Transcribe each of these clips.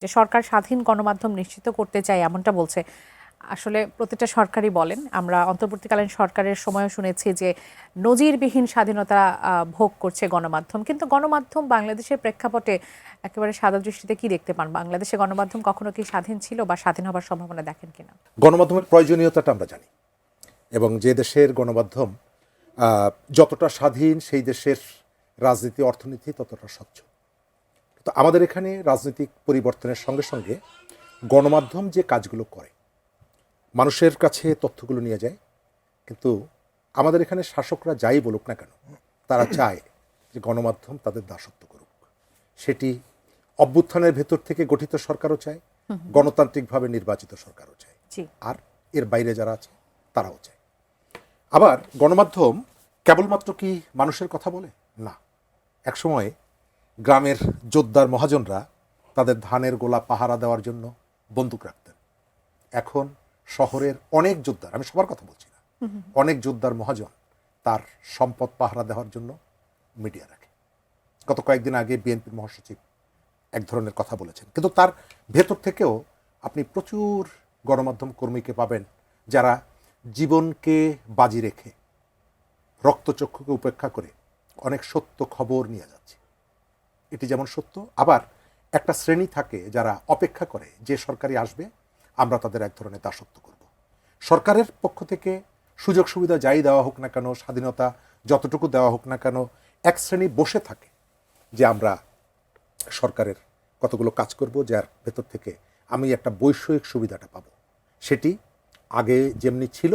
যে সরকার স্বাধীন গণমাধ্যম নিশ্চিত করতে চায় এমনটা বলছে। আসলে প্রতিটা সরকারই বলেন, আমরা অন্তর্বর্তীকালীন সরকারের সময়ও শুনেছি যে নজিরবিহীন স্বাধীনতা ভোগ করছে গণমাধ্যম। কিন্তু গণমাধ্যম বাংলাদেশের প্রেক্ষাপটে একেবারে সাদা দৃষ্টিতে কি দেখতে পান? বাংলাদেশে গণমাধ্যম কখনো কি স্বাধীন ছিল বা স্বাধীন হবার সম্ভাবনা দেখেন কিনা? গণমাধ্যমের প্রয়োজনীয়তাটা আমরা জানি, এবং যে দেশের গণমাধ্যম যতটা স্বাধীন সেই দেশের রাজনীতি অর্থনীতি ততটা স্বচ্ছ। তো আমাদের এখানে রাজনৈতিক পরিবর্তনের সঙ্গে সঙ্গে গণমাধ্যম যে কাজগুলো করে, মানুষের কাছে তথ্যগুলো নিয়ে যায়, কিন্তু আমাদের এখানে শাসকরা যাই বলুক না কেন, তারা চায় যে গণমাধ্যম তাদের দাসত্ব করুক। সেটি অভ্যুত্থানের ভেতর থেকে গঠিত সরকারও চায়, গণতান্ত্রিকভাবে নির্বাচিত সরকারও চায়, আর এর বাইরে যারা আছে তারাও চায়। আবার গণমাধ্যম কেবলমাত্র কি মানুষের কথা বলে? না। একসময় গ্রামের জোদ্দার মহাজনরা তাদের ধানের গোলা পাহারা দেওয়ার জন্য বন্দুক রাখতেন। এখন শহরের অনেক যোদ্ধার, আমি সবার কথা বলছি না, অনেক যোদ্ধার মহাজন তার সম্পদ পাহারা দেওয়ার জন্য মিডিয়া রাখে। গত কয়েকদিন আগে বিএনপির মহাসচিব এক ধরনের কথা বলেছেন, কিন্তু তার ভেতর থেকেও আপনি প্রচুর গণমাধ্যম কর্মীকে পাবেন যারা জীবনকে বাজি রেখে, রক্তচক্ষুকে উপেক্ষা করে অনেক সত্য খবর নিয়ে যাচ্ছে। এটি যেমন সত্য, আবার একটা শ্রেণী থাকে যারা অপেক্ষা করে যে সরকারি আসবে আমরা তাদের এক ধরনের দাসত্ব করব। সরকারের পক্ষ থেকে সুযোগ সুবিধা যাই দেওয়া হোক না কেন, স্বাধীনতা যতটুকু দেওয়া হোক না কেন, এক শ্রেণী বসে থাকে যে আমরা সরকারের কতগুলো কাজ করব যার ভেতর থেকে আমি একটা বৈষয়িক সুবিধাটা পাবো। সেটি আগে যেমনি ছিল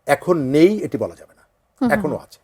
এখন নেই এটি বলা যাবে না, এখনো আছে।